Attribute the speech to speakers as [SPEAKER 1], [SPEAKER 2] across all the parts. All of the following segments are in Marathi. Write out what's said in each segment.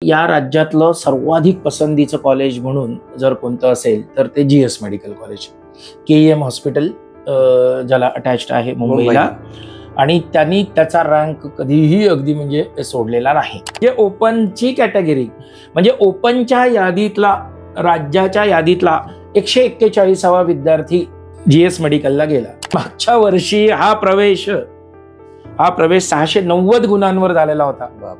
[SPEAKER 1] या राज्यातलं सर्वाधिक पसंतीचं कॉलेज म्हणून जर कोणतं असेल तर ते GS medical college, KEM hospital ज्याला अटॅच्ड आहे मुंबईला, आणि त्यांनी त्याचा रँक कधीही अगदी म्हणजे सोडलेला नाही. जे ओपनची कॅटेगरी म्हणजे ओपनच्या यादीतला, राज्याच्या यादीतला 141वा विद्यार्थी GS मेडिकलला गेला. मागच्या वर्षी हा प्रवेश 690 गुणांवर झालेला होता.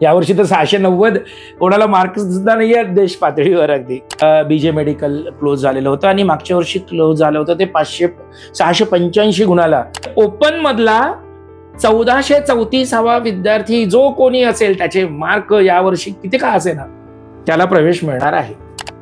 [SPEAKER 1] यावर्षी तर 690 कोणाला मार्क सुद्धा नाही आहेत देश पातळीवर. अगदी BJ मेडिकल क्लोज झालेलं होतं आणि मागच्या वर्षी क्लोज झालं होतं ते 685 गुणाला. ओपन मधला 1434वा विद्यार्थी जो कोणी असेल त्याचे मार्क यावर्षी किती का असे ना त्याला प्रवेश मिळणार आहे.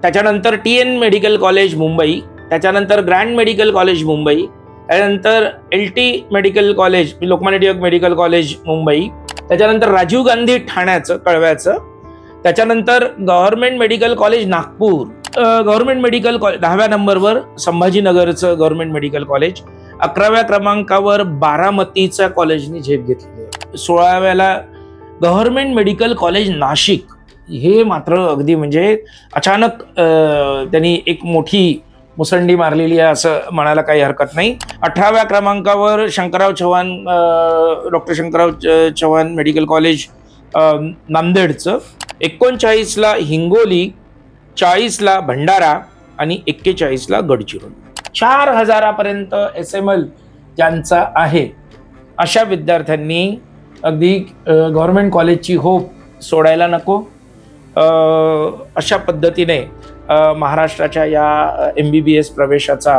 [SPEAKER 1] त्याच्यानंतर TN मेडिकल कॉलेज मुंबई, त्याच्यानंतर ग्रँड मेडिकल कॉलेज मुंबई, त्यानंतर LT medical college, Lokmanya Tilak medical college Mumbai, त्याच्यानंतर राजीव गांधी ठाण्याचं कळव्याचं, त्याच्यानंतर government medical college Nagpur, government medical college 10व्या नंबरवर संभाजीनगरचं गव्हर्नमेंट मेडिकल कॉलेज, 11व्या क्रमांकावर बारामतीच्या कॉलेजने झेप घेतलेली आहे, 16व्याला गव्हर्नमेंट मेडिकल कॉलेज नाशिक. हे मात्र अगदी म्हणजे अचानक त्यांनी एक मोठी मुसंडी मारलेली आहे असं म्हणायला काही हरकत नाही. 18व्या क्रमांकावर Shankarrao Chavan, doctor Shankarrao Chavan medical college नांदेडचं, 39ला हिंगोली, 40ला भंडारा आणि 41ला गडचिरोली. 4000पर्यंत SML ज्यांचा आहे अशा विद्यार्थ्यांनी अगदी गव्हर्नमेंट कॉलेजची होप सोडायला नको. अशा पद्धतीने महाराष्ट्राच्या या MBBS प्रवेशाचा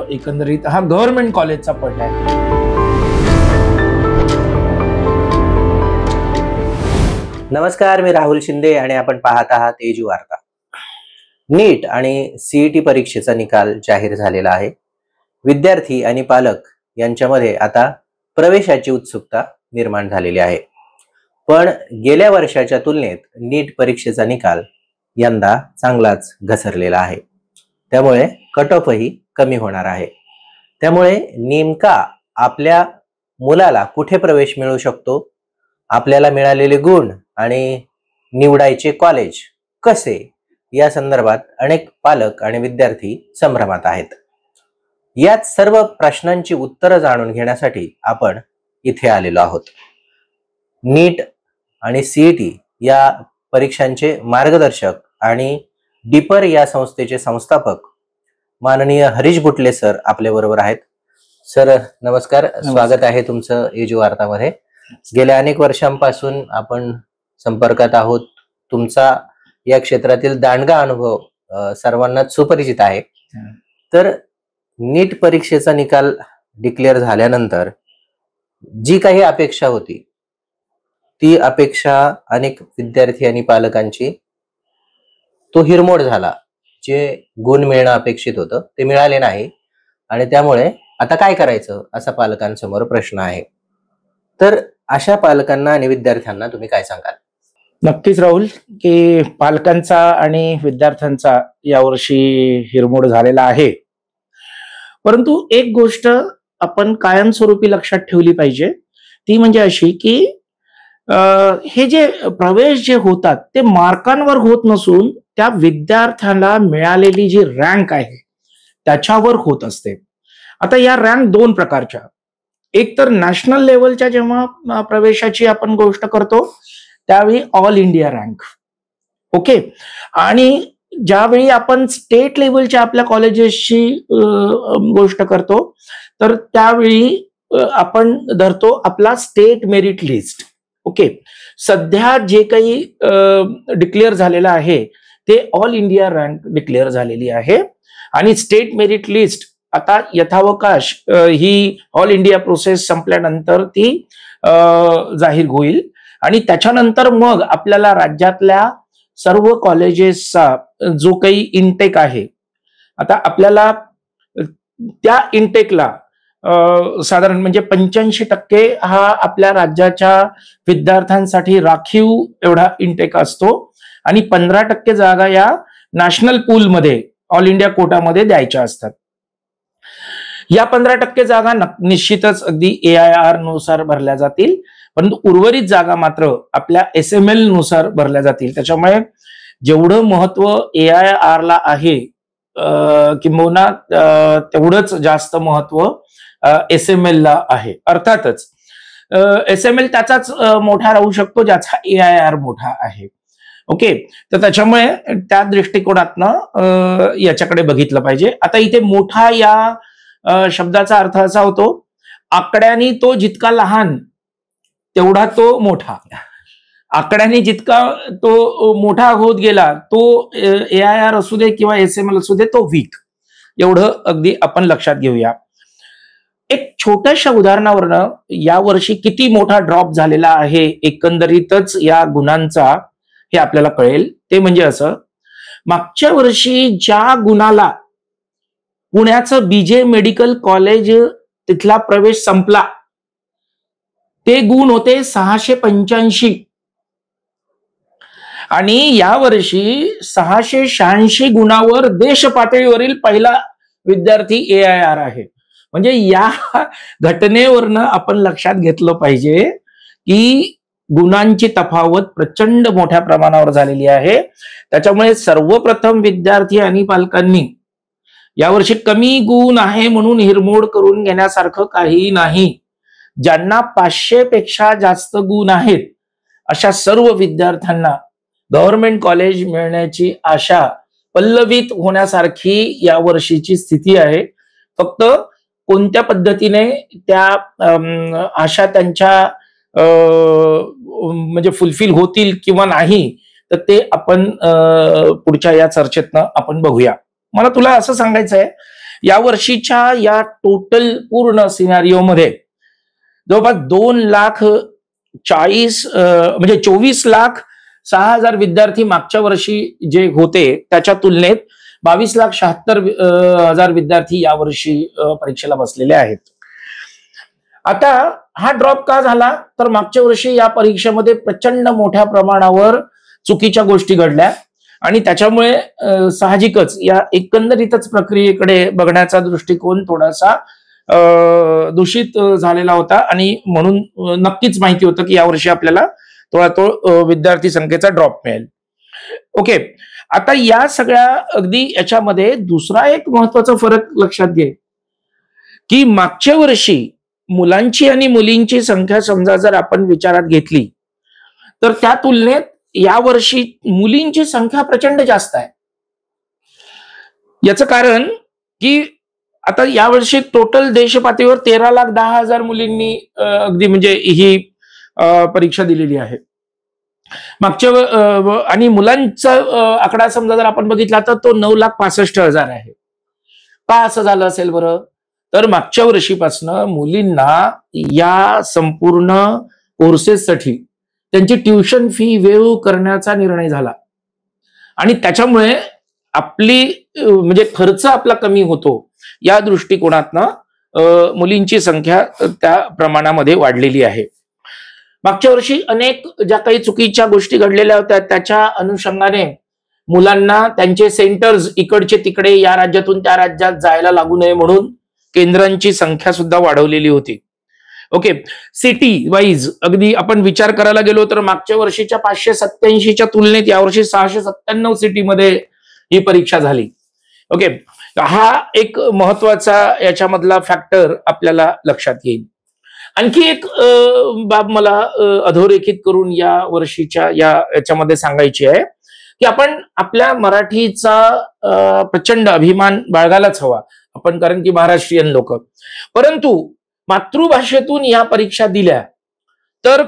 [SPEAKER 1] एकंदरीत हा गव्हर्नमेंट कॉलेजचा पडला आहे.
[SPEAKER 2] नमस्कार, मी राहुल शिंदे आणि आपण पाहत आहात एजू वार्ता. नीट आणि CET परीक्षेचा निकाल जाहीर झालेला आहे. विद्यार्थी आणि पालक यांच्यामध्ये आता प्रवेशाची उत्सुकता निर्माण झालेली आहे. पण गेल्या वर्षाच्या तुलनेत नीट परीक्षेचा निकाल यंदा चांगलाच घसरलेला आहे. त्यामुळे कट ऑफही कमी होणार आहे. त्यामुळे नेमका आपल्या मुलाला कुठे प्रवेश मिळू शकतो, आपल्याला मिळालेले गुण आणि निवडायचे कॉलेज कसे, या संदर्भात अनेक पालक आणि विद्यार्थी संभ्रमात आहेत. यात सर्व प्रश्नांची उत्तरं जाणून घेण्यासाठी आपण इथे आलेलो आहोत. नीट आणि CET या परीक्षांचे मार्गदर्शक आणि डीपर या संस्थेचे संस्थापक माननीय हरीश बुटले सर आपल्या बरोबर आहेत. सर नमस्कार, स्वागत आहे तुमचं एजू वार्तामध्ये. गेल्या अनेक वर्षांपासून आपण संपर्कात आहोत. तुमचा या क्षेत्रातील दांडगा अनुभव सर्वांनाच सुपरिचित आहे. तर नीट परीक्षेचा निकाल डिक्लेअर झाल्यानंतर जी काही अपेक्षा होती ती अपेक्षा अनेक विद्यार्थी आणि पालकांची तो हिरमोड झाला. जे गुण मिळणं अपेक्षित होतं ते मिळाले नाही आणि त्यामुळे आता काय करायचं असा पालकांसमोर प्रश्न आहे. तर अशा पालकांना आणि विद्यार्थ्यांना तुम्ही काय सांगाल?
[SPEAKER 1] नक्कीच राहुल, की पालकांचा आणि विद्यार्थ्यांचा यावर्षी हिरमोड झालेला आहे. परंतु एक गोष्ट आपण कायमस्वरूपी लक्षात ठेवली पाहिजे, ती म्हणजे अशी की हे जे प्रवेश जे होतात ते मार्कांवर होत नसून त्या विद्यार्थ्याला मिळालेली जी रँक आहे त्याच्यावर होत असते. आता या रँक दोन प्रकारच्या, एक तर नॅशनल लेवलच्या जेव्हा प्रवेशाची आपण गोष्ट करतो त्यावेळी ऑल इंडिया रँक, ओके, आणि ज्यावेळी आपण स्टेट लेवलच्या आपल्या कॉलेजेसची गोष्ट करतो तर त्यावेळी आपण धरतो आपला स्टेट मेरिट लिस्ट. ओके, सध्या जे काही डिक्लेअर झालेलं आहे ते ऑल इंडिया रँक डिक्लेअर झालेली आहे आणि स्टेट मेरिट लिस्ट आता यथावकाश ही ऑल इंडिया प्रोसेस संपल्यानंतर ती जाहीर होईल आणि त्याच्यानंतर मग आपल्याला राज्यातल्या सर्व कॉलेजेसचा जो काही इनटेक आहे, आता आपल्याला त्या इनटेकला साधारण म्हणजे 85% हा आपल्या राज्याच्या विद्यार्थ्यांसाठी राखीव एवढा इनटेक असतो आणि 15% जागा या नॅशनल पूलमध्ये ऑल इंडिया कोटामध्ये द्यायच्या असतात. या 15% जागा निश्चितच अगदी AIR नुसार भरल्या जातील. परंतु उर्वरित जागा मात्र आपल्या SML नुसार भरल्या जातील. त्याच्यामुळे जेवढं महत्व AIR ला आहे किंबहुना तेवढंच जास्त महत्व SML ला आहे. अर्थातच SML त्याचाच मोठा राहू शकतो ज्याचा AIR मोठा आहे. ओके, तर त्याच्यामुळे त्या दृष्टिकोनातनं याच्याकडे बघितलं पाहिजे. आता इथे मोठा या शब्दाचा अर्थ असा होतो, आकड्याने तो जितका लहान तेवढा तो मोठा. आकड्याने जितका तो मोठा होत गेला तो AIR असू दे किंवा SML असू दे तो वीक. एवढं अगदी आपण लक्षात घेऊया. एक छोट्याशा उदाहरणावरनं यावर्षी किती मोठा ड्रॉप झालेला आहे एकंदरीतच या गुणांचा हे आपल्याला कळेल. ते म्हणजे असं, मागच्या वर्षी ज्या गुणाला पुण्याचं BJ मेडिकल कॉलेज तिथला प्रवेश संपला ते गुण होते 685 आणि यावर्षी 686 गुणावर देश पातळीवरील पहिला विद्यार्थी AIR आहे. म्हणजे या घटनेवरनं आपण लक्षात घेतलं पाहिजे की गुणांची तफावत प्रचंड मोठ्या प्रमाणावर झालेली आहे. त्याच्यामुळे सर्वप्रथम विद्यार्थी आणि पालकांनी यावर्षी कमी गुण आहे म्हणून हिरमोड करून घेण्यासारखं काही नाही. ज्यांना 500 पेक्षा जास्त गुण आहेत अशा सर्व विद्यार्थ्यांना गव्हर्नमेंट कॉलेज मिळण्याची आशा पल्लवित होण्यासारखी या वर्षीची स्थिती आहे. फक्त कोणत्या पद्धतीने त्या आशा त्यांच्या म्हणजे फुलफिल होतील किंवा नाही तर ते आपण पुढच्या या चर्चेतनं आपण बघूया. मला तुला असं सांगायचं आहे, या वर्षीच्या या टोटल पूर्ण सिनारिओ मध्ये जवळपास 2,40,000 म्हणजे 24,06,000 विद्यार्थी मागच्या वर्षी जे होते त्याच्या तुलनेत 22,76,000 विद्यार्थी यावर्षी परीक्षेला बसलेले आहेत. आता हा ड्रॉप का झाला तर मागच्या वर्षी या परीक्षेमध्ये प्रचंड मोठ्या प्रमाणावर चुकीच्या गोष्टी घडल्या आणि त्याच्यामुळे साहजिकच या एकंदरीतच प्रक्रियेकडे बघण्याचा दृष्टिकोन थोडासा दूषित झालेला होता आणि म्हणून नक्कीच माहिती होतं की यावर्षी आपल्याला तो विद्यार्थी संख्येचा ड्रॉप मिळेल. ओके, आता या सगळ्या अगदी याच्यामध्ये दुसरा एक महत्वाचा फरक लक्षात घे की मागच्या वर्षी मुलांची आणि मुलींची संख्या समजा जर आपण विचारात घेतली तर त्या तुलनेत यावर्षी मुलींची संख्या प्रचंड जास्त आहे. याचं कारण की आता यावर्षी टोटल देश पातळीवर 13,10,000 मुलींनी अगदी म्हणजे ही परीक्षा दिलेली आहे. मागच्या आणि मुलांचा आकडा समजा जर आपण बघितला तर तो 9,65,000 आहे. का असं झालं असेल बरं? तर मागच्या वर्षीपासनं मुलींना या संपूर्ण कोर्सेससाठी त्यांची ट्युशन फी वेव करण्याचा निर्णय झाला आणि त्याच्यामुळे आपली म्हणजे खर्च आपला कमी होतो. या दृष्टिकोनातनं मुलींची संख्या त्या प्रमाणामध्ये वाढलेली आहे. मागच्या वर्षी अनेक ज्या काही चुकीच्या गोष्टी घडलेल्या होत्या त्याच्या अनुषंगाने मुलांना त्यांचे सेंटर्स इकडचे तिकडे या राज्यातून त्या राज्यात जायला लागू नये म्हणून केंद्रांची संख्या सुद्धा वाढवलेली होती. ओके, सिटी वाईज अगदी आपण विचार करायला गेलो तर मागच्या वर्षीच्या 587च्या तुलनेत यावर्षी 697 सिटीमध्ये ही परीक्षा झाली. ओके, हा एक महत्वाचा याच्यामधला फॅक्टर आपल्याला लक्षात येईल. आणखी एक बाब मला अधोरेखित करून या वर्षीच्या याच्यामध्ये सांगायची आहे की आपण आपल्या मराठीचा प्रचंड अभिमान बाळगायलाच हवा आपण, कारण की महाराष्ट्रीयन लोक. परंतु मातृभाषेतून या परीक्षा दिल्या तर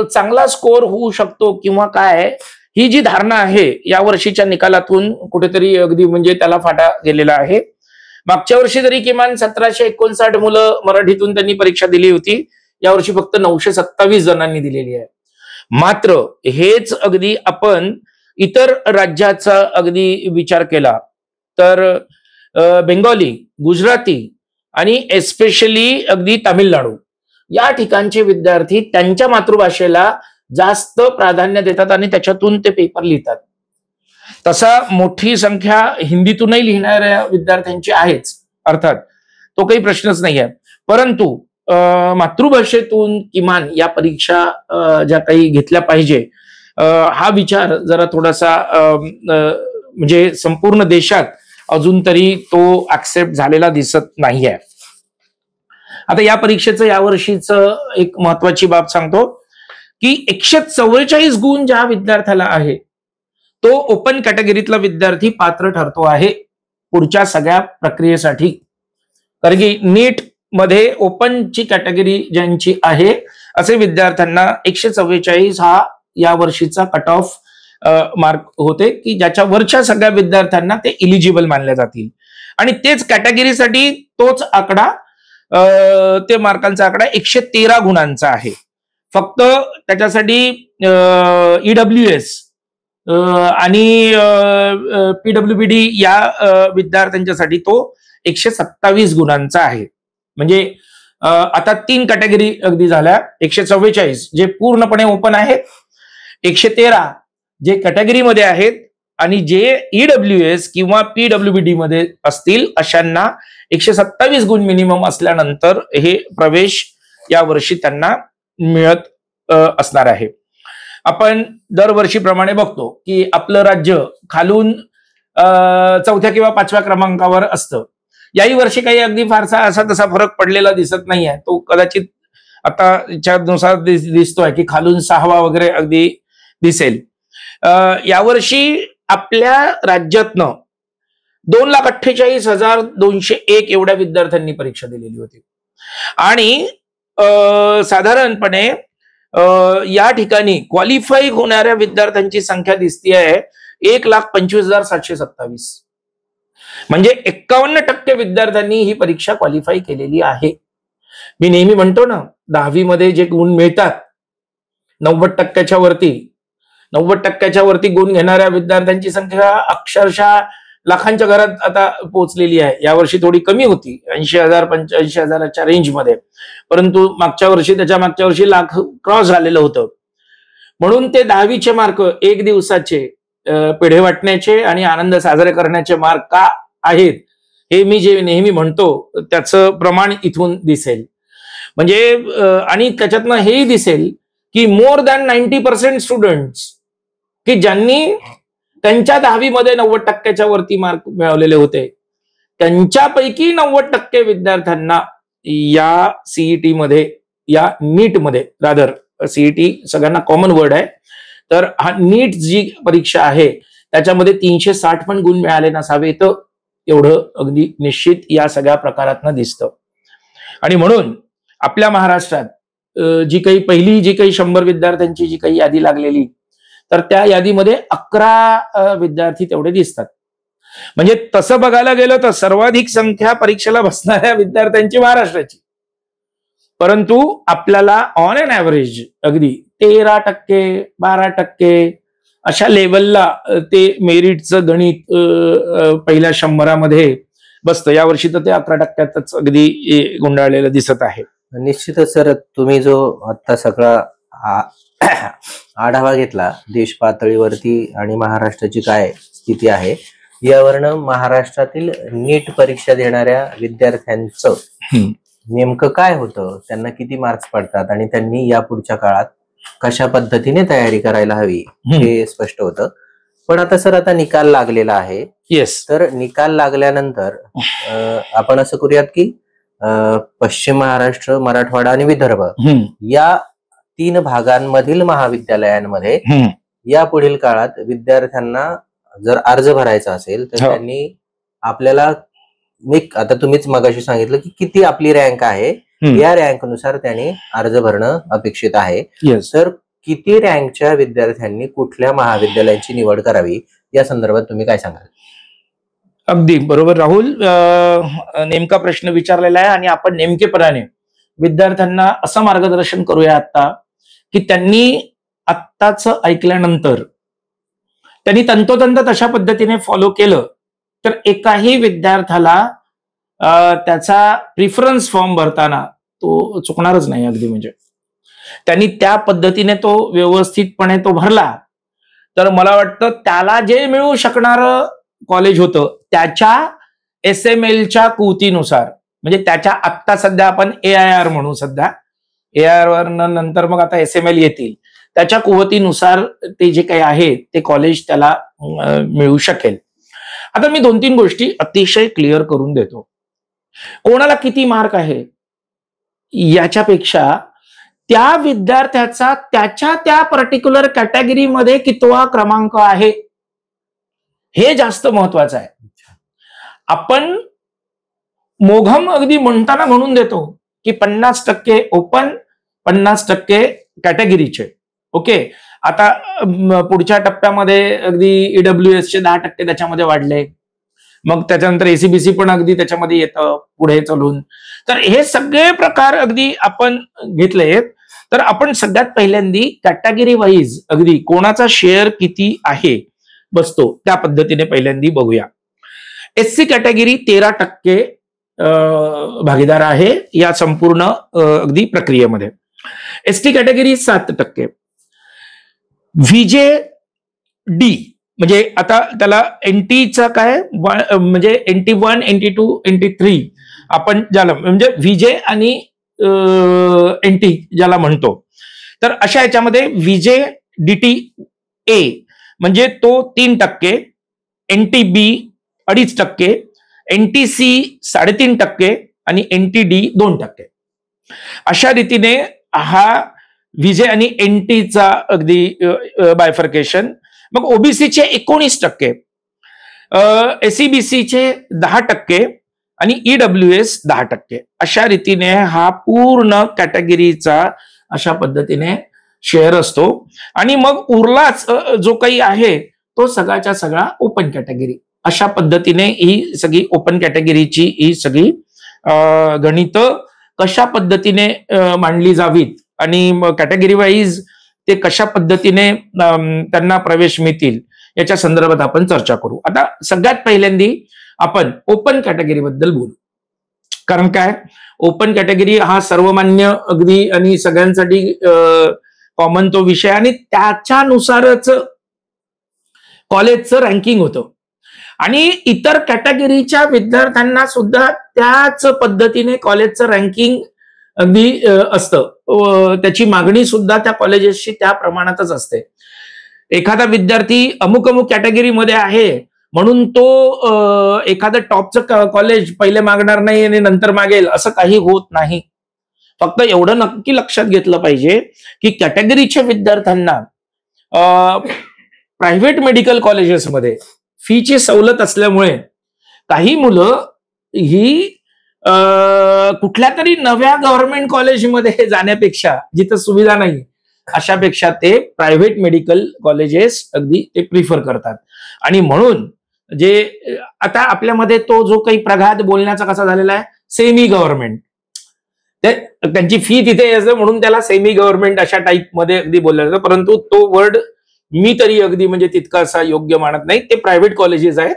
[SPEAKER 1] चांगला स्कोअर होऊ शकतो किंवा काय, ही जी धारणा आहे या वर्षीच्या निकालातून कुठेतरी अगदी म्हणजे त्याला फाटा गेलेला आहे. मागच्या वर्षी जरी किमान 1,759 मुलं मराठीतून त्यांनी परीक्षा दिली होती, यावर्षी फक्त 927 जणांनी दिलेली आहे. मात्र हेच अगदी आपण इतर राज्याचा अगदी विचार केला तर बेंगॉली, गुजराती आणि एस्पेशली अगदी तामिळनाडू या ठिकाणचे विद्यार्थी त्यांच्या मातृभाषेला जास्त प्राधान्य देतात आणि त्याच्यातून ते पेपर लिहितात. तसा मोठी संख्या हिंदीतूनही लिहिणाऱ्या विद्यार्थ्यांची आहेच, अर्थात तो काही प्रश्नच नाही आहे. परंतु मातृभाषेतून किमान या परीक्षा ज्या काही घेतल्या पाहिजे, हा विचार जरा थोडासा म्हणजे संपूर्ण देशात अजून तरी तो ऍक्सेप्ट झालेला दिसत नाहीये. आता या परीक्षेचं यावर्षीचं एक महत्वाची बाब सांगतो की 144 गुण ज्या विद्यार्थ्याला आहे तो ओपन कॅटेगरीतला विद्यार्थी पात्र ठरतो आहे पुढच्या सगळ्या प्रक्रियेसाठी. कारण की नीट मध्ये ओपनची कॅटेगरी ज्यांची आहे असे विद्यार्थ्यांना 144 हा या वर्षीचा कट ऑफ मार्क होते की ज्याच्या वरच्या सगळ्या विद्यार्थ्यांना ते इलिजिबल मानले जातील. आणि तेच कॅटेगरीसाठी तोच आकडा, ते मार्कांचा आकडा 113 गुणांचा आहे. फक्त त्याच्यासाठी EWS आणि PWBD या विद्यार्थ्यांच्यासाठी तो 127 गुणांचा आहे. म्हणजे आता 3 कॅटेगरी अगदी झाल्या. 144 जे पूर्णपणे ओपन आहेत, 113 जे कॅटेगरीमध्ये आहेत, आणि जे EWS किंवा PWBD मध्ये असतील अशांना 127 गुण मिनिमम असल्यानंतर हे प्रवेश या वर्षी त्यांना मिळत असणार आहे. आपण दरवर्षीप्रमाणे बघतो की आपलं राज्य खालून 4थ्या किंवा 5व्या क्रमांकावर असतं. याही वर्षी काही अगदी फारसा असा तसा फरक पडलेला दिसत नाहीये. तो कदाचित आता नुसार दिसतोय की खालून 6वा वगैरे अगदी दिसेल. यावर्षी आपल्या राज्यातनं 2,48,201 एवढ्या विद्यार्थ्यांनी परीक्षा दिलेली होती. आणि साधारणपणे या ठिकाणी क्वालिफाय होणाऱ्या विद्यार्थ्यांची संख्या दिसती आहे 1,25,727. म्हणजे 51% विद्यार्थ्यांनी ही परीक्षा क्वालिफाय केलेली आहे. मी नेहमी म्हणतो ना, 10वी मध्ये जे गुण मिळतात 90% वरती, 90% वरती गुण घेणाऱ्या विद्यार्थ्यांची संख्या अक्षरशः लाखांच्या घरात आता पोहोचलेली आहे. यावर्षी थोडी कमी होती, 80,000 85,000च्या रेंजमध्ये, परंतु मागच्या वर्षी त्याच्या मागच्या वर्षी लाख क्रॉस झालेलं होतं. म्हणून ते 10वीचे मार्क एक दिवसाचे पेढे वाटण्याचे आणि आनंद साजरे करण्याचे मार्क का आहेत हे मी जे नेहमी म्हणतो त्याचं प्रमाण इथून दिसेल. म्हणजे आणि त्याच्यातनं हेही दिसेल की मोर दॅन 90% स्टुडंट्स की ज्यांनी त्यांच्या 10वी मध्ये 90% वरती मार्क मिळवलेले होते, त्यांच्यापैकी 90% विद्यार्थ्यांना या सीईटी मध्ये, या नीट मध्ये, रादर सीईटी सगळ्यांना कॉमन वर्ड आहे, तर हा नीट जी परीक्षा आहे त्याच्यामध्ये 360 पण गुण मिळाले नसावेत एवढं अगदी निश्चित या सगळ्या प्रकारातनं दिसतं. आणि म्हणून आपल्या महाराष्ट्रात जी काही 100 विद्यार्थ्यांची जी काही यादी लागलेली, तर त्या यादीमध्ये 11 विद्यार्थी तेवढे दिसतात. म्हणजे तसं बघायला गेलं तर सर्वाधिक संख्या परीक्षेला बसणाऱ्या विद्यार्थ्यांची महाराष्ट्राची, परंतु आपल्याला ऑन एन ऍव्हरेज अगदी 13%, 12% अशा लेवलला ते मेरिटचं गणित पहिल्या 100 मध्ये बसतं. यावर्षी तर ते 11%च अगदी गुंडाळलेलं दिसत आहे.
[SPEAKER 2] निश्चितच सर, तुम्ही जो आता सगळा आढावा घेतला देश पातळीवरती आणि महाराष्ट्राची काय स्थिती आहे, यावरनं महाराष्ट्रातील नीट परीक्षा देणाऱ्या विद्यार्थ्यांचं नेमकं काय होतं, त्यांना किती मार्क्स पडतात आणि त्यांनी या पुढच्या काळात कशा पद्धतीने तयारी करायला हवी हे स्पष्ट होतं. पण आता सर, आता निकाल लागलेला आहे.
[SPEAKER 1] येस.
[SPEAKER 2] तर निकाल लागल्यानंतर आपण असं करूयात की पश्चिम महाराष्ट्र, मराठवाडा आणि विदर्भ या 3 भागांमधील महाविद्यालयांमध्ये या पुढील काळात विद्यार्थ्यांना जर अर्ज भरायचा असेल तर त्यांनी आपल्याला, आता तुम्हीच मगाशी सांगितलं की किती आपली रँक आहे, या रँकनुसार त्यांनी अर्ज भरणं अपेक्षित आहे. तर किती रँकच्या विद्यार्थ्यांनी कुठल्या महाविद्यालयाची निवड करावी या संदर्भात तुम्ही काय सांगाल?
[SPEAKER 1] अगदी बरोबर राहुल, नेमका प्रश्न विचारलेला आहे. आणि आपण नेमकेपणाने विद्यार्थ्यांना असं मार्गदर्शन करूया आता की त्यांनी आत्ताच ऐकल्यानंतर त्यांनी तंतोतंत तशा पद्धतीने फॉलो केलं तर एकाही विद्यार्थ्याला त्याचा प्रिफरन्स फॉर्म भरताना तो चुकणारच नाही. अगदी म्हणजे त्यांनी त्या पद्धतीने तो व्यवस्थितपणे तो भरला तर मला वाटतं त्याला जे मिळू शकणारं कॉलेज होतं त्याच्या SMLच्या कुवतीनुसार म्हणजे त्याच्या आत्ता सध्या आपण AIR म्हणू, सध्या AIR वर नंतर मग आता SML येतील, त्याच्या कुवतीनुसार ते जे काही आहे ते कॉलेज त्याला मिळू शकेल. आता मी 2-3 गोष्टी अतिशय क्लिअर करून देतो. कोणाला किती मार्क आहे याच्यापेक्षा त्या विद्यार्थ्याचा त्याच्या त्या पर्टिक्युलर कॅटेगरीमध्ये कितवा क्रमांक आहे हे जास्त महत्वाचं आहे. आपण मोघम अगदी म्हणताना म्हणून देतो की 50% ओपन, 50% कॅटेगरीचे. ओके, आता पुढच्या टप्प्यामध्ये अगदी EWS चे 10% त्याच्यामध्ये वाढले, मग त्याच्यानंतर ACBC पण अगदी त्याच्यामध्ये येतं पुढे चालून. तर हे सगळे प्रकार अगदी आपण घेतले, तर आपण सगळ्यात पहिल्यांदी कॅटेगरी वाईज अगदी कोणाचा शेअर किती आहे बसतो त्या पद्धतीने पहिल्यांदी बघूया. SC कॅटेगरी 13% भागीदार आहे या संपूर्ण अगदी प्रक्रियेमध्ये. ST category 7%. VJD म्हणजे आता त्याला NTचा काय म्हणजे NT1, NT2, NT3 आपण ज्याला म्हणजे VJ आणि NT ज्याला म्हणतो, तर अशा याच्यामध्ये VJDTA म्हणजे तो 3%, NTB 2.5%, NTC 3.5% आणि NTD 2%. अशा रीतीने हा VJ आणि NTचा अगदी बायफर्केशन. मग OBCचे 19%, SEBCचे 10% आणि EWS 10%. अशा रीतीने हा पूर्ण कॅटेगरीचा अशा पद्धतीने शेअर असतो. आणि मग उरलाच जो काही आहे तो सगळ्याच्या सगळा ओपन कॅटेगरी. अशा पद्धतीने ही सगळी ओपन कॅटेगरीची ही सगळी गणित कशा पद्धतीने मांडली जावीत आणि कॅटेगरी वाईज ते कशा पद्धतीने त्यांना प्रवेश मिळतील याच्या संदर्भात आपण चर्चा करू. आता सगळ्यात पहिल्यांदी आपण ओपन कॅटेगरी बद्दल बोलू. कारण काय, ओपन कॅटेगरी हा सर्वमान्य अगदी आणि सगळ्यांसाठी कॉमन तो विषय, आणि त्याच्यानुसारच कॉलेजचं रँकिंग होतं. आणि इतर कॅटेगरीच्या विद्यार्थ्यांना सुद्धा त्याच पद्धतीने कॉलेजचं रँकिंग अगदी असतं. त्याची मागणी सुद्धा त्या कॉलेजेसची त्या प्रमाणातच असते. एखादा विद्यार्थी अमुक अमुक कॅटेगरीमध्ये आहे म्हणून तो एखादं टॉपचं कॉलेज पहिले मागणार नाही आणि नंतर मागेल असं काही होत नाही. फक्त एवढं नक्की लक्षात घेतलं पाहिजे की कॅटेगरीच्या विद्यार्थ्यांना प्रायव्हेट मेडिकल कॉलेजेसमध्ये फीची सवलत असल्यामुळे काही मुलं ही कुठल्या तरी नव्या गव्हर्नमेंट कॉलेजमध्ये जाण्यापेक्षा, जिथं सुविधा नाही अशापेक्षा ते प्रायव्हेट मेडिकल कॉलेजेस अगदी ते प्रिफर करतात. आणि म्हणून जे आता आपल्यामध्ये तो जो काही प्रघात बोलण्याचा कसा झालेला आहे, सेमी गव्हर्नमेंट, त्यांची फी तिथे यायचं म्हणून त्याला सेमी गव्हर्नमेंट अशा टाईप मध्ये अगदी बोललं जातं. परंतु तो वर्ड मी तरी अगदी म्हणजे तितकासा योग्य मानत नाही. ते प्रायव्हेट कॉलेजेस आहेत.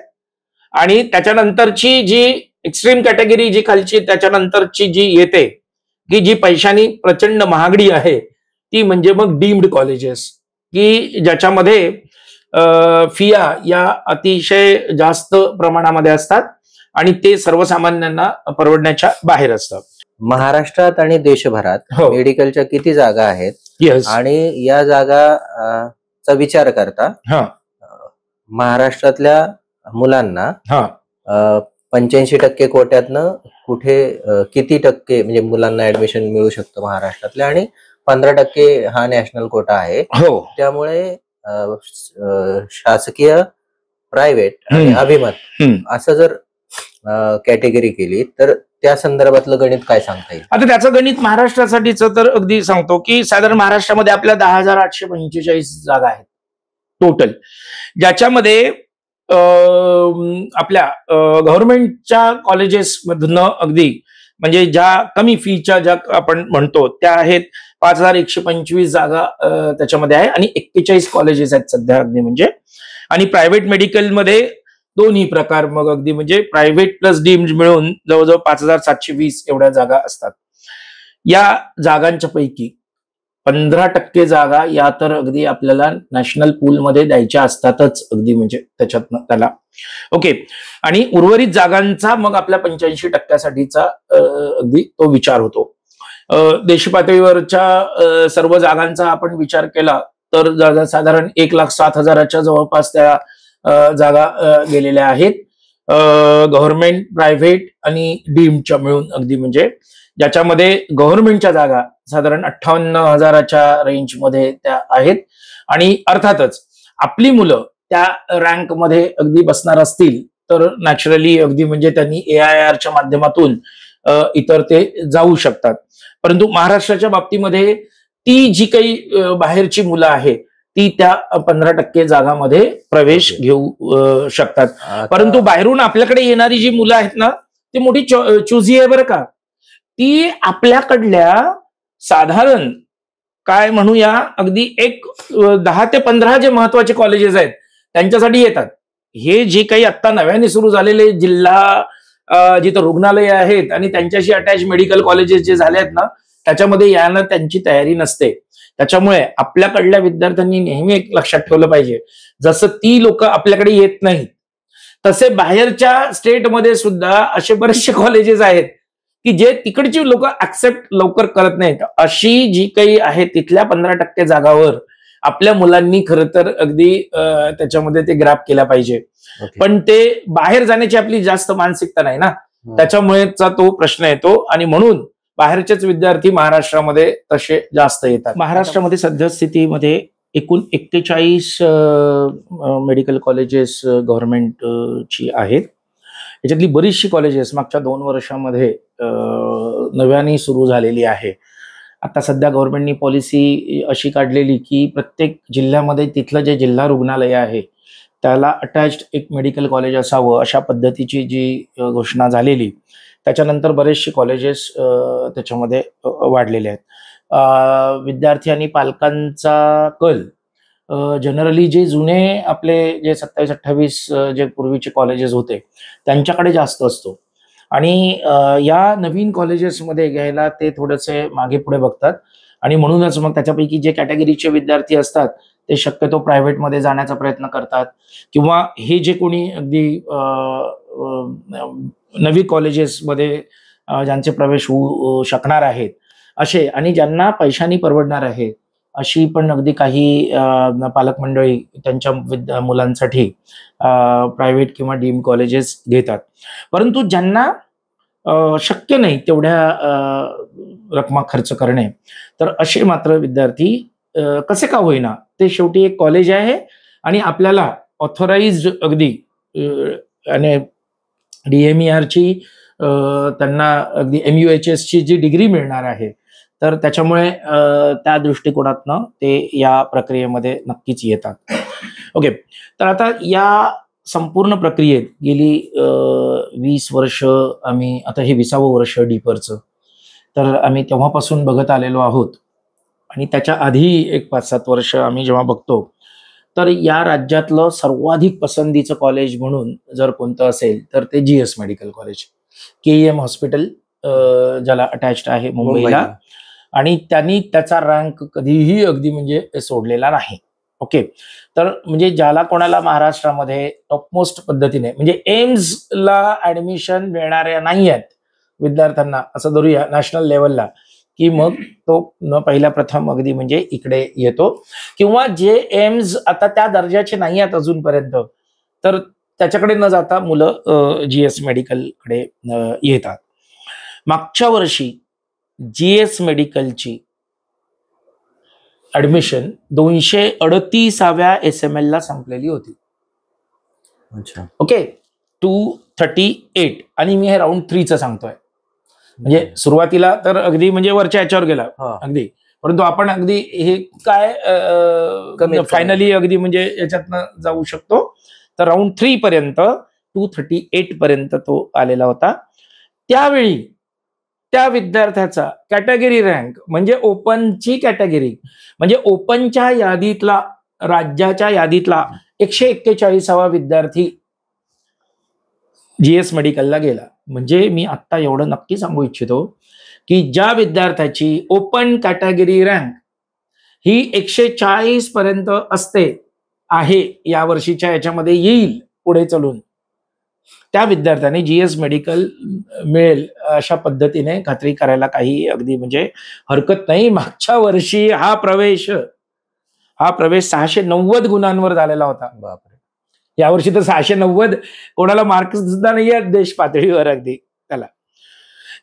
[SPEAKER 1] आणि त्याच्यानंतरची जी एक्स्ट्रीम कॅटेगरी जी खालची त्याच्यानंतरची जी येते की जी पैशानी प्रचंड महागडी आहे ती म्हणजे मग डीम्ड कॉलेजेस, की ज्याच्यामध्ये फिया या अतिशय जास्त प्रमाणामध्ये असतात आणि ते सर्वसामान्यांना परवडण्याच्या बाहेर असतात.
[SPEAKER 2] महाराष्ट्रात आणि देशभरात मेडिकलच्या किती जागा आहेत?
[SPEAKER 1] येस.
[SPEAKER 2] आणि या जागा चा विचार करता महाराष्ट्रातल्या मुलांना 85% कोट्यातनं कुठे किती टक्के म्हणजे मुलांना ऍडमिशन मिळू शकतं महाराष्ट्रातल्या, आणि 15% हा नॅशनल कोटा आहे. त्यामुळे शासकीय, प्रायव्हेट आणि अभिमत असं जर कॅटेगरी केली तर त्या संदर्भातलं गणित काय सांगता येईल?
[SPEAKER 1] आता त्याचं गणित महाराष्ट्रासाठीच तर अगदी सांगतो की साधारण महाराष्ट्रामध्ये आपल्या 10,845 जागा आहेत टोटल, ज्याच्यामध्ये आपल्या गव्हर्नमेंटच्या कॉलेजेस मधनं अगदी म्हणजे ज्या कमी फीच्या ज्या आपण म्हणतो त्या आहेत 5,125 जागा त्याच्यामध्ये आहे आणि 41 कॉलेजेस आहेत सध्या अगदी म्हणजे. आणि प्रायव्हेट मेडिकलमध्ये दोन्ही प्रकार मग अगदी म्हणजे प्रायव्हेट प्लस डीम्ड मिळून जवळजवळ 5,720 एवढ्या जागा असतात. या जागांच्या पैकी 15% जागा या तर अगदी आपल्याला नॅशनल पूलमध्ये द्यायच्या असतातच, अगदी म्हणजे त्याच्यातनं त्याला. ओके. आणि उर्वरित जागांचा मग आपल्या 85%साठीचा अगदी तो विचार होतो. देश पातळीवरच्या सर्व जागांचा आपण विचार केला तर साधारण 1,07,000च्या जवळपास त्या जागा गेलेल्या आहेत. गव्हर्नमेंट, प्रायव्हेट आणि डीमच्या मिळून अगदी म्हणजे ज्याच्यामध्ये गव्हर्नमेंटच्या जागा साधारण 58,000च्या रेंजमध्ये त्या आहेत. आणि अर्थातच आपली मुलं त्या रँकमध्ये अगदी बसणार असतील तर नॅचरली अगदी म्हणजे त्यांनी AIRच्या माध्यमातून इतर ते जाऊ शकतात. परंतु महाराष्ट्राच्या बाबतीमध्ये ती जी काही बाहेरची मुलं आहेत ती त्या 15% जागामध्ये प्रवेश घेऊ शकतात. परंतु बाहेरून आपल्याकडे येणारी जी मुलं आहेत ना ती मोठी चुजी आहे बरं का. ती आपल्याकडल्या साधारण काय म्हणूया अगदी 10 ते 15 जे महत्वाचे कॉलेजेस आहेत त्यांच्यासाठी येतात. हे जे काही आता नव्याने सुरू झालेले जिल्हा जिथं रुग्णालय आहेत आणि त्यांच्याशी अटॅच मेडिकल कॉलेजेस जे झाले आहेत ना त्याच्यामध्ये यायला त्यांची तयारी नसते. त्याच्यामुळे आपल्याकडल्या विद्यार्थ्यांनी नेहमी एक लक्षात ठेवलं पाहिजे, जसं ती लोक आपल्याकडे येत नाहीत तसे बाहेरच्या स्टेटमध्ये सुद्धा असे बरेचसे कॉलेजेस आहेत की जे तिकडची लोक ऍक्सेप्ट लवकर करत नाहीत. अशी जी काही आहे तिथल्या 15% जागावर आपल्या मुलांनी खरं तर अगदी त्याच्यामध्ये ते ग्रॅप केला पाहिजे. पण ते बाहेर जाण्याची आपली जास्त मानसिकता नाही ना, त्याच्यामुळेचा तो प्रश्न येतो. आणि म्हणून बाहेरचेच विद्यार्थी महाराष्ट्रामध्ये तसे जास्त येतात. महाराष्ट्रामध्ये सद्यस्थितीमध्ये एकूण 41 मेडिकल कॉलेजेस गव्हर्नमेंटची आहेत. याच्यातली बरीचशी कॉलेजेस मागच्या 2 वर्षामध्ये नव्याने सुरू झालेली आहे. आता सध्या गव्हर्नमेंटनी पॉलिसी अशी काढलेली की प्रत्येक जिल्ह्यामध्ये तिथलं जे जिल्हा रुग्णालय आहे त्याला अटॅच्ड एक मेडिकल कॉलेज असावं अशा पद्धतीची जी घोषणा झालेली. त्याच्यानंतर बरेचसे कॉलेजेस त्याच्यामध्ये वाढलेले आहेत. विद्यार्थी आणि पालकांचा कल जनरली जे जुने आपले जे 27-28 जे पूर्वीचे कॉलेजेस होते त्यांच्याकडे जास्त असतो. आणि या नवीन कॉलेजेसमध्ये घ्यायला ते थोडेसे मागे पुढे बघतात. आणि म्हणूनच मग त्याच्यापैकी जे कॅटेगरीचे विद्यार्थी असतात ते शक्यतो प्रायव्हेटमध्ये जाण्याचा प्रयत्न करतात. किंवा हे जे कोणी अगदी नवी कॉलेजेसमध्ये ज्यांचे प्रवेश होऊ शकणार आहेत असे आणि ज्यांना पैशानी परवडणार आहे अशी पण अगदी काही पालक मंडळी त्यांच्या मुलांसाठी प्रायव्हेट किंवा डीम कॉलेजेस घेतात. परंतु ज्यांना शक्य नाही तेवढ्या रकमा खर्च करणे तर असे मात्र विद्यार्थी कसे का होईना ते शेवटी एक कॉलेज आहे आणि आपल्याला ऑथोराइज्ड अगदी आणि DMERची त्यांना अगदी MUHS ची जी डिग्री मिळणार आहे तर त्याच्यामुळे त्या दृष्टिकोनातनं ते या प्रक्रियेमध्ये नक्कीच येतात. ओके. तर आता या संपूर्ण प्रक्रियेत गेली 20 वर्ष आम्ही, आता हे 20वं वर्ष डीपरचं, तर आम्ही तेव्हापासून बघत आलेलो आहोत. आणि त्याच्या आधी एक 5-7 वर्ष आम्ही जेव्हा बघतो तर या राज्यातलं सर्वाधिक पसंतीचं कॉलेज म्हणून जर कोणतं असेल तर ते GS medical college, KEM hospital ज्याला अटॅच्ड आहे मुंबईला. आणि त्यांनी त्याचा रँक कधीही अगदी म्हणजे सोडलेला नाही. ओके. तर म्हणजे ज्याला कोणाला महाराष्ट्रामध्ये टॉपमोस्ट पद्धतीने म्हणजे एम्सला ऍडमिशन मिळणाऱ्या नाही आहेत विद्यार्थ्यांना असं धरूया नॅशनल लेवलला, की मग तो पहिल्या प्रथम अगदी म्हणजे इकडे येतो. किंवा जे एम्स आता त्या दर्जाचे नाही आहेत अजूनपर्यंत तर त्याच्याकडे न जाता मुलं GS मेडिकलकडे येतात. मागच्या वर्षी GS मेडिकलची ऍडमिशन 238व्या SML ला संपलेली होती.
[SPEAKER 2] अच्छा.
[SPEAKER 1] ओके. 238. आणि मी हे राऊंड 3चं सांगतोय. म्हणजे सुरुवातीला तर अगदी म्हणजे वरच्या याच्यावर गेला अगदी, परंतु आपण अगदी हे काय फायनली अगदी म्हणजे याच्यातनं जाऊ शकतो. तर राऊंड 3 पर्यंत 238 पर्यंत तो आलेला होता. त्यावेळी त्या विद्यार्थ्याचा कॅटेगरी रँक म्हणजे ओपनची कॅटेगरी म्हणजे ओपनच्या यादीतला राज्याच्या यादीतला 141वा विद्यार्थी GS मेडिकलला गेला. म्हणजे मी आता एवढं नक्की सांगू इच्छितो की ज्या विद्यार्थ्याची ओपन कॅटेगरी रँक ही 140 पर्यंत असते आहे, या वर्षीच्या याच्यामध्ये येईल पुढे चलून, त्या विद्यार्थ्यांनी जीएस मेडिकल मिळेल अशा पद्धतीने खात्री करायला काही अगदी म्हणजे हरकत नाही. मागच्या वर्षी हा प्रवेश 690 गुणांवर झालेला होता.
[SPEAKER 2] बापरे.
[SPEAKER 1] यावर्षी तर 690 कोणाला मार्क्स सुद्धा नाही आहेत देश पातळीवर अगदी त्याला.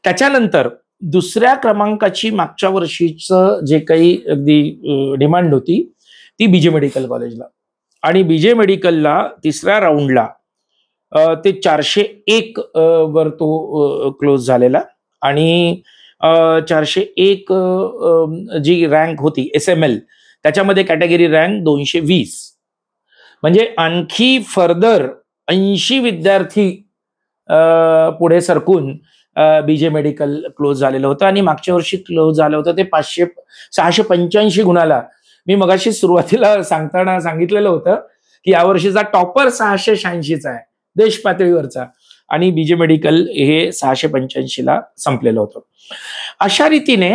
[SPEAKER 1] त्याच्यानंतर दुसऱ्या क्रमांकाची मागच्या वर्षीचं जे काही अगदी डिमांड होती ती बीजे मेडिकल कॉलेजला, आणि बीजे मेडिकलला तिसऱ्या राऊंडला ते 401 वर तो क्लोज झालेला, आणि 401 जी रँक होती SML त्याच्यामध्ये कॅटेगरी रँक 220, म्हणजे आणखी फर्दर 80 विद्यार्थी पुढे सरकून बीजे मेडिकल क्लोज झालेलं होतं. आणि मागच्या वर्षी क्लोज झालं होतं ते 685 गुणाला. मी मगाशी सुरुवातीला सांगताना सांगितलेलं होतं की यावर्षीचा टॉपर 686चा आहे देश पातळीवरचा, आणि बीजे मेडिकल हे 685ला संपलेलं होतं. अशा रीतीने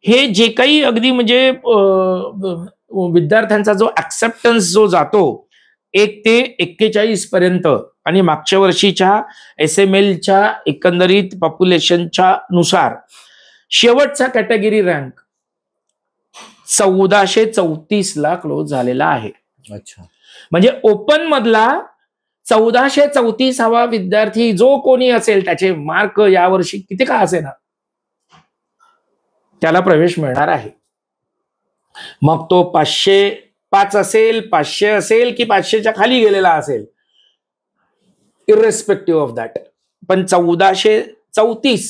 [SPEAKER 1] हे जे काही अगदी म्हणजे विद्यार्थ्यांचा जो ऍक्सेप्टन्स जो जातो 1 ते 41 पर्यंत, आणि मागच्या वर्षीच्या SMLच्या एकंदरीत पॉप्युलेशनच्या नुसार शेवटचा कॅटेगरी रँक 1434 ला क्लोज झालेला आहे.
[SPEAKER 2] अच्छा.
[SPEAKER 1] म्हणजे ओपन मधला 1434 विद्यार्थी जो कोणी असेल त्याचे मार्क यावर्षी किती का असेना त्याला प्रवेश मिळणार आहे. मग तो 505 असेल, 500 असेल की 500च्या खाली गेलेला असेल, इरेस्पेक्टिव्ह ऑफ दॅट, पण 1434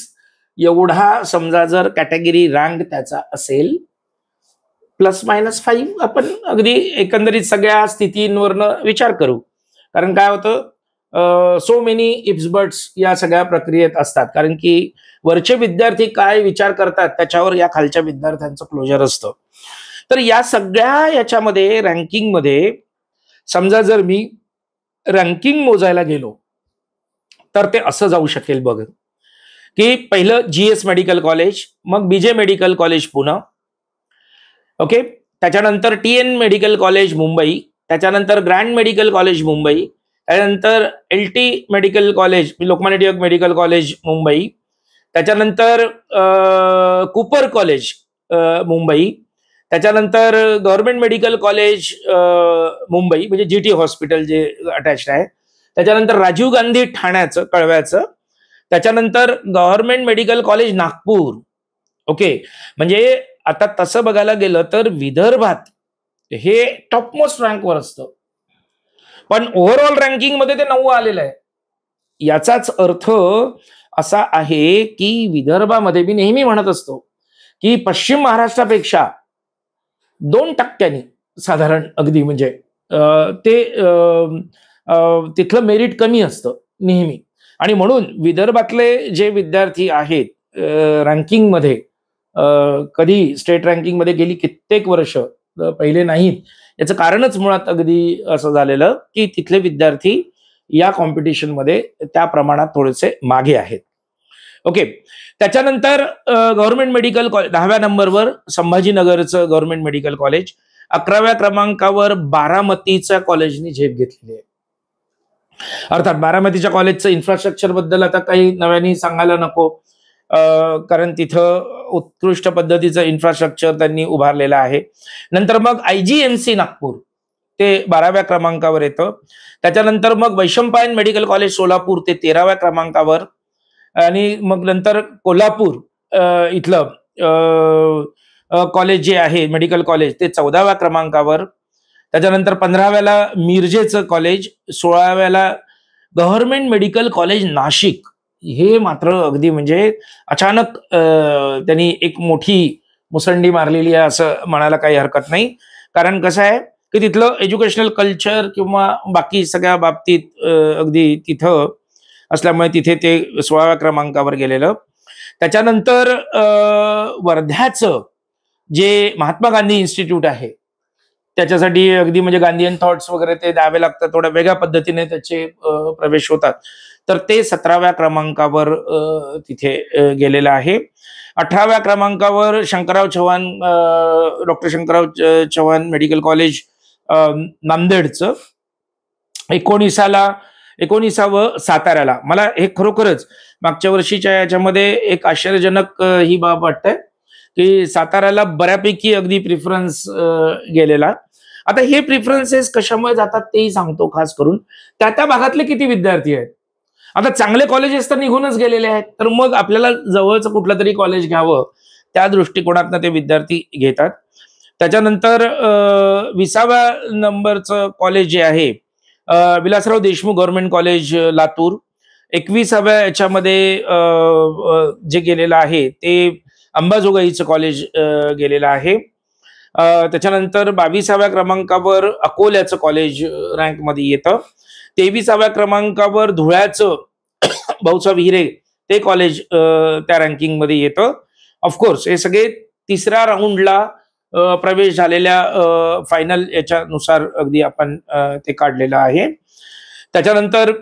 [SPEAKER 1] एवढा समजा जर कॅटेगरी रँक त्याचा असेल, ±5 आपण अगदी एकंदरीत सगळ्या स्थितींवरनं विचार करू. कारण काय होतं, सो मेनी इफ्स बट्स या सगळ्या प्रक्रियेत असतात, कारण की वरचे विद्यार्थी काय विचार करतात त्याच्यावर या खालच्या विद्यार्थ्यांचं क्लोजर असतं. तर या सगळ्या याच्यामध्ये रँकिंगमध्ये समजा जर मी रँकिंग मोजायला गेलो तर ते असं जाऊ शकेल बघ, की पहिलं जीएस मेडिकल कॉलेज, मग बीजे मेडिकल कॉलेज पुणे, ओके, त्याच्यानंतर TN मेडिकल कॉलेज मुंबई, त्याच्यानंतर ग्रँड मेडिकल कॉलेज मुंबई, त्याच्यानंतर LT medical college Lokmanya Tilak medical college Mumbai, त्याच्यानंतर कूपर कॉलेज मुंबई, त्याच्यानंतर गव्हर्नमेंट मेडिकल कॉलेज मुंबई म्हणजे GT हॉस्पिटल जे अटॅच्ड आहे, त्याच्यानंतर राजीव गांधी ठाण्याचं कळव्याचं, त्याच्यानंतर government medical college Nagpur. Okay, म्हणजे आता तसं बघायला गेलं तर विदर्भात हे टॉपमोस्ट रँकवर असतं, पण ओव्हरऑल रँकिंग मध्ये ते 9 आलेलं आहे. याचाच अर्थ असा आहे की विदर्भामध्ये मी नेहमी म्हणत असतो की पश्चिम महाराष्ट्रापेक्षा 2% साधारण अगदी म्हणजे ते तिथलं मेरिट कमी असतं नेहमी, आणि म्हणून विदर्भातले जे विद्यार्थी आहेत रँकिंगमध्ये कधी स्टेट रँकिंग मध्ये गेली कित्येक वर्ष पहिले नाहीत, याचं कारणच मुळात अगदी असं झालेलं की तिथले विद्यार्थी या कॉम्पिटिशन मध्ये त्या प्रमाणात थोडेसे मागे आहेत. ओके, त्याच्यानंतर गव्हर्नमेंट मेडिकल कॉलेज 10व्या नंबरवर संभाजीनगरचं गव्हर्नमेंट मेडिकल कॉलेज, 11व्या क्रमांकावर बारामतीच्या कॉलेजनी झेप घेतलेली आहे. अर्थात बारामतीच्या कॉलेजचं इन्फ्रास्ट्रक्चर बद्दल आता काही नव्याने सांगायला नको, कारण तिथं उत्कृष्ट पद्धतीचं इन्फ्रास्ट्रक्चर त्यांनी उभारलेलं आहे. नंतर मग IGMC नागपूर ते 12व्या क्रमांकावर येतं. त्याच्यानंतर मग वैशंपायन मेडिकल कॉलेज सोलापूर ते 13व्या क्रमांकावर, आणि मग नंतर कोल्हापूर इथलं कॉलेज जे आहे मेडिकल कॉलेज ते 14व्या क्रमांकावर. त्याच्यानंतर 15व्याला मिरजेचं कॉलेज, 16व्याला गव्हर्नमेंट मेडिकल कॉलेज नाशिक. हे मात्र अगदी म्हणजे अचानक त्यांनी एक मोठी मुसंडी मारलेली आहे असं म्हणायला काही हरकत नाही, कारण कसं आहे की तिथलं एज्युकेशनल कल्चर किंवा बाकी सगळ्या बाबतीत अगदी तिथं असल्यामुळे तिथे ते 16व्या क्रमांकावर गेलेलं. त्याच्यानंतर वर्ध्याचं जे महात्मा गांधी इन्स्टिट्यूट आहे त्याच्यासाठी अगदी म्हणजे गांधीयन थॉट्स वगैरे ते द्यावे लागतात, थोड्या वेगळ्या पद्धतीने त्याचे प्रवेश होतात. तर ते 17व्या क्रमांकावर तिथे गेलेलं आहे. 18व्या क्रमांकावर Shankarrao Chavan, doctor Shankarrao Chavan medical college नांदेडचं. 19वीं साताऱ्याला. मला हे खरोखरच मागच्या वर्षीच्या याच्यामध्ये एक आश्चर्यजनक ही बाब वाटते की साताऱ्याला बऱ्यापैकी अगदी प्रिफरन्स गेलेला. आता हे प्रिफरन्सेस कशामुळे जातात तेही सांगतो. खास करून त्या भागातले किती विद्यार्थी आहेत. आता चांगले कॉलेजेस तर निघूनच गेलेले आहेत, तर मग आपल्याला जवळचं कुठलं तरी कॉलेज घ्यावं त्या दृष्टिकोनातनं ते विद्यार्थी घेतात. त्याच्यानंतर 20व्या नंबरचं कॉलेज जे आहे विलासराव देशमुख गव्हर्नमेंट कॉलेज लातूर. 21व्या याच्यामध्ये जे गेलेलं आहे ते अंबाजोगाईचं कॉलेज गेलेलं आहे. त्याच्यानंतर 22व्या क्रमांकावर अकोल्याचं कॉलेज रँकमध्ये येतं. 23व्या क्रमांकावर धुळ्याचं भाऊसाहेब हिरे ते कॉलेज त्या रँकिंगमध्ये येतं. ऑफकोर्स हे सगळे तिसऱ्या राऊंडला प्रवेश झालेल्या फायनल याच्यानुसार अगदी आपण ते काढलेलं आहे. त्याच्यानंतर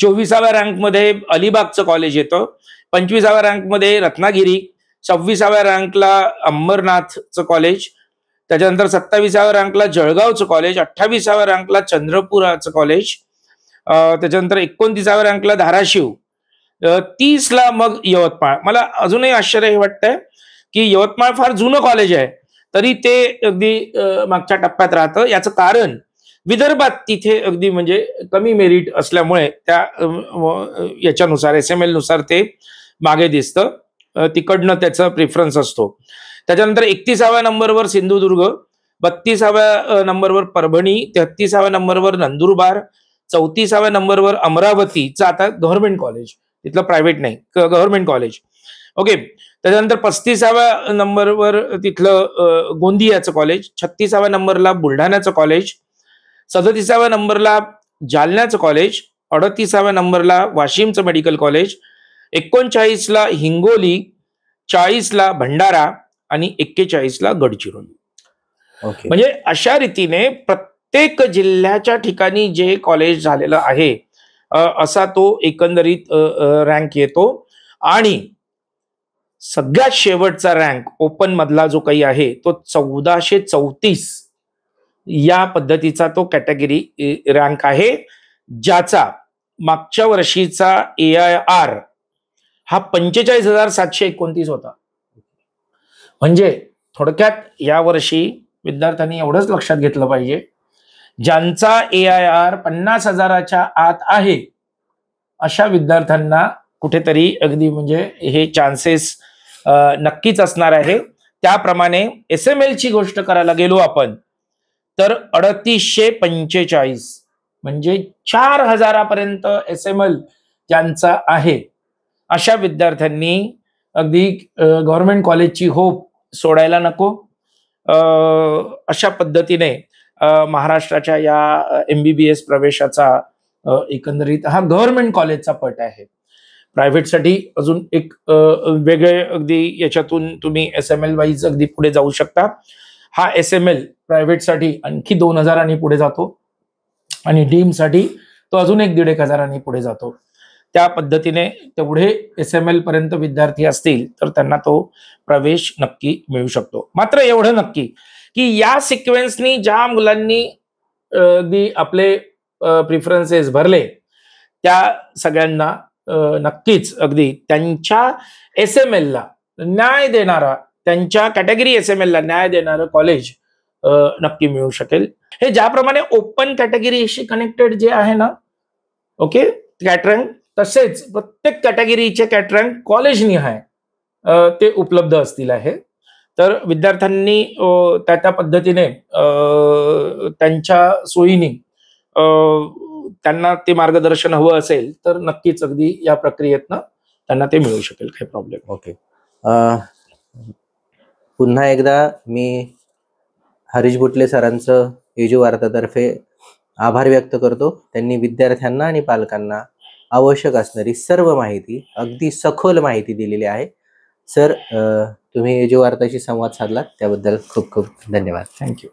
[SPEAKER 1] 24व्या रँकमध्ये अलिबागचं कॉलेज येतं. 25व्या रँकमध्ये रत्नागिरी. 26व्या रँकला अंबरनाथचं कॉलेज. त्याच्यानंतर 27व्या रँकला जळगावचं कॉलेज. 28व्या रँकला चंद्रपुराचं कॉलेज. त्याच्यानंतर 29व्या रँकला धाराशिव. 30ला मग यवतमाळ. मला अजूनही आश्चर्य हे वाटतंय की यवतमाळ फार जुनं कॉलेज आहे तरी ते अगदी मागच्या टप्प्यात राहतं. याचं कारण विदर्भात तिथे अगदी म्हणजे कमी मेरिट असल्यामुळे त्या याच्यानुसार SML नुसार ते मागे दिसतं. तिकडनं त्याचा प्रिफरन्स असतो. त्याच्यानंतर 31व्या नंबरवर सिंधुदुर्ग. 32व्या नंबरवर परभणी. 33व्या नंबरवर नंदुरबार. 34व्या नंबरवर अमरावतीचं आता गव्हर्नमेंट कॉलेज, तिथलं प्रायव्हेट नाही, गव्हर्नमेंट कॉलेज. ओके. त्याच्यानंतर 35व्या नंबरवर तिथलं गोंदियाचं कॉलेज. 36व्या नंबरला बुलढाण्याचं कॉलेज. 37व्या नंबरला जालन्याचं कॉलेज. 38व्या नंबरला वाशिमचं मेडिकल कॉलेज. 39ला हिंगोली. 40ला भंडारा आणि 41ला गडचिरोली. म्हणजे अशा रीतीने प्रत्येक जिल्ह्याच्या ठिकाणी जे कॉलेज झालेलं आहे असा तो एकंदरीत रँक येतो. आणि सगळ्यात शेवटचा रँक ओपन मधला जो काही आहे तो 1434 या पद्धतीचा तो कॅटेगरी रँक आहे, ज्याचा मागच्या वर्षीचा AIR हा 45,729 होता. म्हणजे थोडक्यात या वर्षी विद्यार्थ्यांनी एवढंच लक्षात घेतलं पाहिजे, ज्यांचा AIR 50,000च्या आत आहे अशा विद्यार्थ्यांना कुठेतरी अगदी म्हणजे हे चान्सेस नक्कीच असणार आहे. त्याप्रमाणे SML ची गोष्ट करायला गेलो आपण तर 3845 म्हणजे 4000 पर्यंत SML ज्यांचा आहे अशा विद्यार्थ्यांनी अगदी गव्हर्नमेंट कॉलेजची होप सोडायला नको. अशा पद्धतीने महाराष्ट्राच्या या MBBS प्रवेशाचा एकंदरीत हा गव्हर्नमेंट कॉलेजचा पट आहे. प्रायव्हेटसाठी अजून एक वेगळे अगदी याच्यातून तुम्ही SML वाईज अगदी पुढे जाऊ शकता. हा SML प्रायव्हेटसाठी आणखी 2000 पुढे जातो आणि डीमसाठी तो अजून 1,500 पुढे जातो. त्या पद्धतीने तेवढे SML पर्यंत विद्यार्थी असतील तर त्यांना तो प्रवेश नक्की मिळू शकतो. मात्र एवढं नक्की की या सिक्वेन्सनी ज्या मुलांनी अगदी आपले प्रिफरन्सेस भरले त्या सगळ्यांना नक्कीच अगदी त्यांच्या SML ला न्याय देणारा, त्यांच्या कॅटेगरी SML ला न्याय देणारं कॉलेज नक्की मिळू शकेल. हे ज्याप्रमाणे ओपन कॅटेगरीशी कनेक्टेड जे आहे ना, ओके, कॅटरँक, तसेच प्रत्येक कॅटेगरीचे कॅटरँक कॉलेज निहाय ते उपलब्ध असतील आहे. तर विद्यार्थ्यांनी त्या पद्धतीने त्यांच्या सोयीने त्यांना ते मार्गदर्शन हवं असेल तर नक्कीच अगदी या प्रक्रियेतनं त्यांना ते मिळू शकेल, काही प्रॉब्लेम.
[SPEAKER 2] ओके. पुन्हा एकदा मी हरीश बुटले सरांचं एजू वार्तातर्फे आभार व्यक्त करतो. त्यांनी विद्यार्थ्यांना आणि पालकांना आवश्यक असणारी सर्व माहिती, अगदी सखोल माहिती दिलेली आहे. सर, तुम्ही एजू वार्ताशी संवाद साधला त्याबद्दल खूप खूप धन्यवाद.
[SPEAKER 1] थँक्यू.